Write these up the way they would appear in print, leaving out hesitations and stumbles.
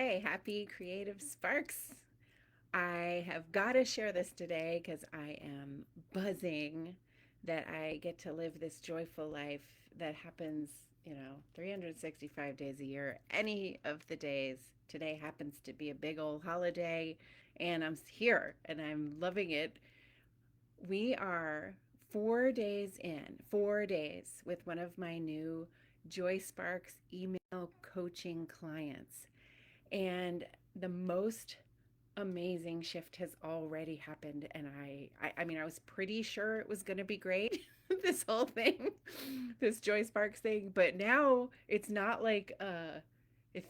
Hey, happy Creative Sparks. I have got to share this today because I am buzzing that I get to live this joyful life that happens, 365 days a year, any of the days. Today happens to be a big old holiday, and I'm here and I'm loving it. We are 4 days in, 4 days with one of my new JoySparks email coaching clients. And the most amazing shift has already happened. And I mean, I was pretty sure it was going to be great, this whole thing, this Joy Sparks thing. But now it's not like a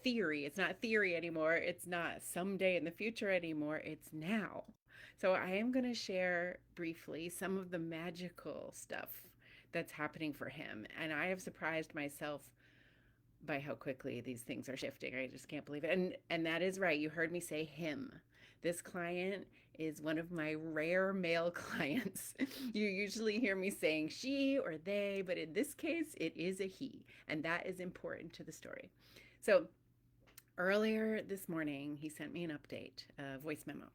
theory. It's not theory anymore. It's not someday in the future anymore. It's now. So I am going to share briefly some of the magical stuff that's happening for him. And I have surprised myself by how quickly these things are shifting. I just can't believe it. And that is right. You heard me say him. This client is one of my rare male clients. You usually hear me saying she or they, but in this case, it is a he. And that is important to the story. So earlier this morning, he sent me an update, a voice memo.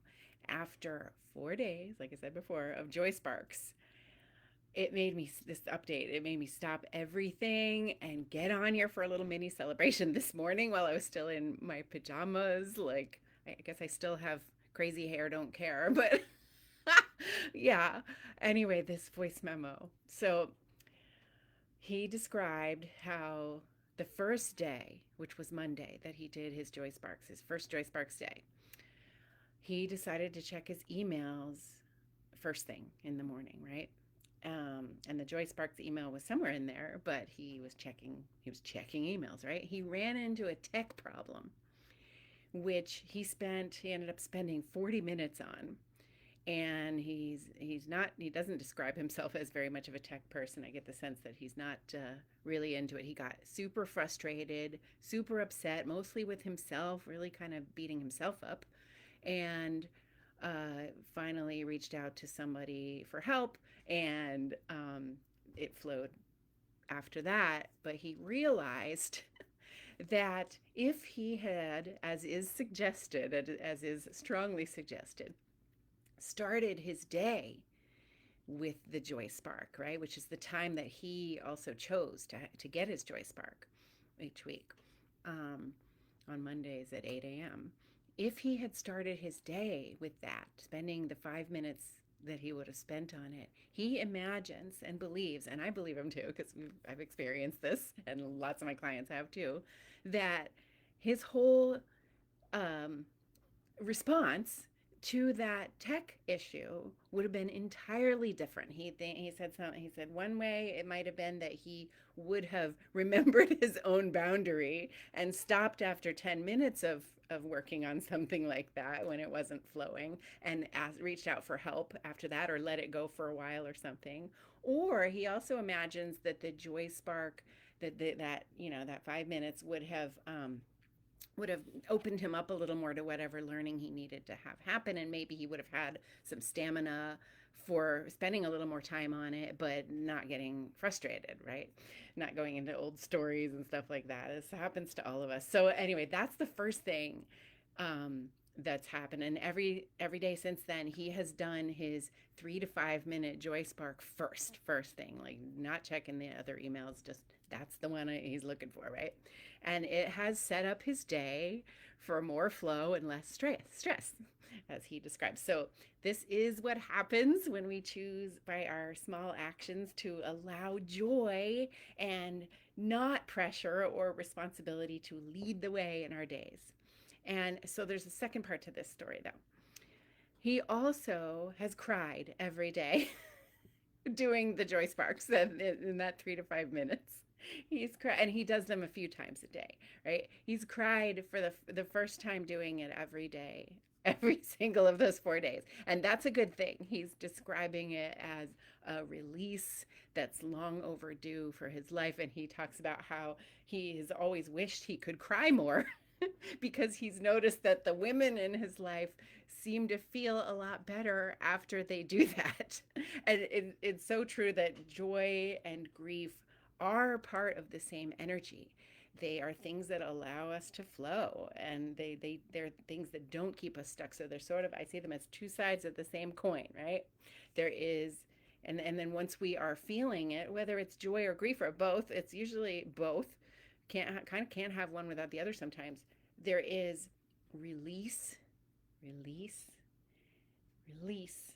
After 4 days, like I said before, of Joy Sparks, it made me this update. It made me stop everything and get on here for a little mini celebration this morning while I was still in my pajamas. Like, I guess I still have crazy hair, don't care, but yeah. Anyway, this voice memo. So he described how the first day, which was Monday, that he did his Joy Sparks, his first Joy Sparks day, he decided to check his emails first thing in the morning, right? And the Joy Sparks email was somewhere in there, but he was checking emails, right? He ran into a tech problem, which he ended up spending 40 minutes on. And he doesn't describe himself as very much of a tech person. I get the sense that he's not really into it. He got super frustrated, super upset, mostly with himself, really kind of beating himself up, and finally reached out to somebody for help, and it flowed after that. But he realized that if he had, as is strongly suggested, started his day with the joy spark, right, which is the time that he also chose to get his joy spark each week, um, on Mondays at 8 a.m. If he had started his day with that, spending the 5 minutes that he would have spent on it, he imagines and believes, and I believe him too, because I've experienced this, and lots of my clients have too, that his whole um, response to that tech issue would have been entirely different. He said one way it might have been that he would have remembered his own boundary and stopped after 10 minutes of working on something like that when it wasn't flowing, and reached out for help after that, or let it go for a while or something. Or he also imagines that the joy spark, that 5 minutes would have opened him up a little more to whatever learning he needed to have happen. And maybe he would have had some stamina for spending a little more time on it, but not getting frustrated, right? Not going into old stories and stuff like that. This happens to all of us. So anyway, that's the first thing that's happened. And every day since then, he has done his 3 to 5 minute joy spark first thing, like not checking the other emails, just that's the one he's looking for, right? And it has set up his day for more flow and less stress, as he describes. So this is what happens when we choose by our small actions to allow joy and not pressure or responsibility to lead the way in our days. And so there's a second part to this story, though. He also has cried every day doing the joy sparks in that 3 to 5 minutes. He's cried, and he does them a few times a day, right? He's cried for the first time doing it every day, every single of those 4 days. And that's a good thing. He's describing it as a release that's long overdue for his life. And he talks about how he has always wished he could cry more because he's noticed that the women in his life seem to feel a lot better after they do that. And it's so true that joy and grief are part of the same energy. They are things that allow us to flow, and they're things that don't keep us stuck. So they're sort of, I see them as two sides of the same coin, right? There is, and then once we are feeling it, whether it's joy or grief or both, it's usually both. Can't have one without the other sometimes. There is release, release, release.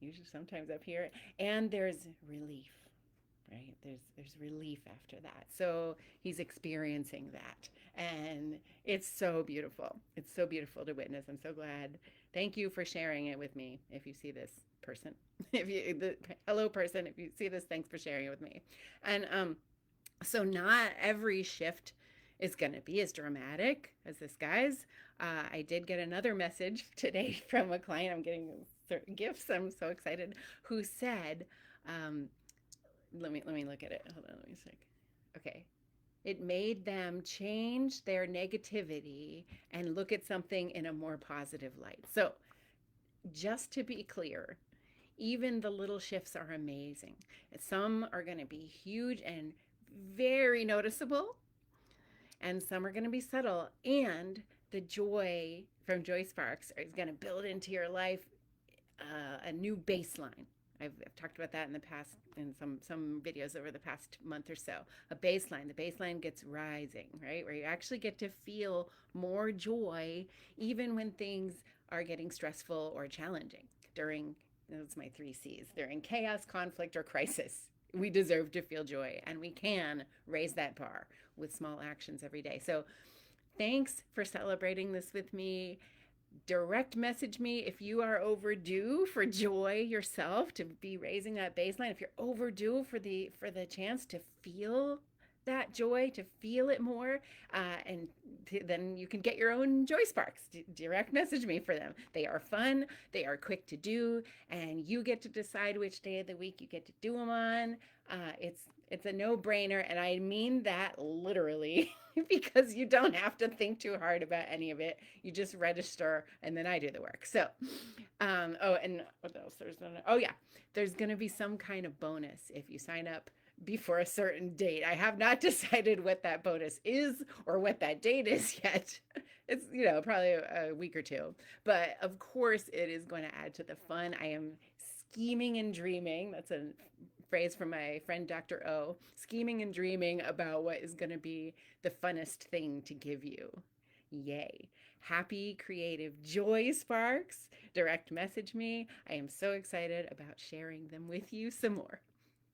Usually sometimes up here, and there's relief, right? There's relief after that. So he's experiencing that, and it's so beautiful. It's so beautiful to witness. I'm so glad. Thank you for sharing it with me. If you see this person, if you the hello person, if you see this, thanks for sharing it with me. And so not every shift is going to be as dramatic as this guy's. I did get another message today from a client. I'm getting certain gifts. I'm so excited. Who said, let me look at it. Hold on, let me see. Okay. It made them change their negativity and look at something in a more positive light. So, just to be clear, even the little shifts are amazing. Some are going to be huge and very noticeable, and some are going to be subtle. And the joy from JoySparks is going to build into your life a new baseline. I've talked about that in the past in some videos over the past month or so. A baseline. The baseline gets rising, right? Where you actually get to feel more joy even when things are getting stressful or challenging. During, those my three C's, during chaos, conflict, or crisis, we deserve to feel joy, and we can raise that bar with small actions every day. So thanks for celebrating this with me. Direct message me if you are overdue for joy yourself, to be raising that baseline. If you're overdue for the chance to feel that joy, to feel it more, then you can get your own JoySparks. Direct message me for them. They are fun, they are quick to do, and you get to decide which day of the week you get to do them on. It's a no-brainer, and I mean that literally because you don't have to think too hard about any of it. You just register, and then I do the work. So, oh, and what else? There's going to be some kind of bonus if you sign up before a certain date. I have not decided what that bonus is or what that date is yet. It's, probably a week or two. But of course, it is going to add to the fun. I am scheming and dreaming. That's a phrase from my friend Dr. O. Scheming and dreaming about what is going to be the funnest thing to give you. Yay. Happy creative JoySparks. Direct message me. I am so excited about sharing them with you some more.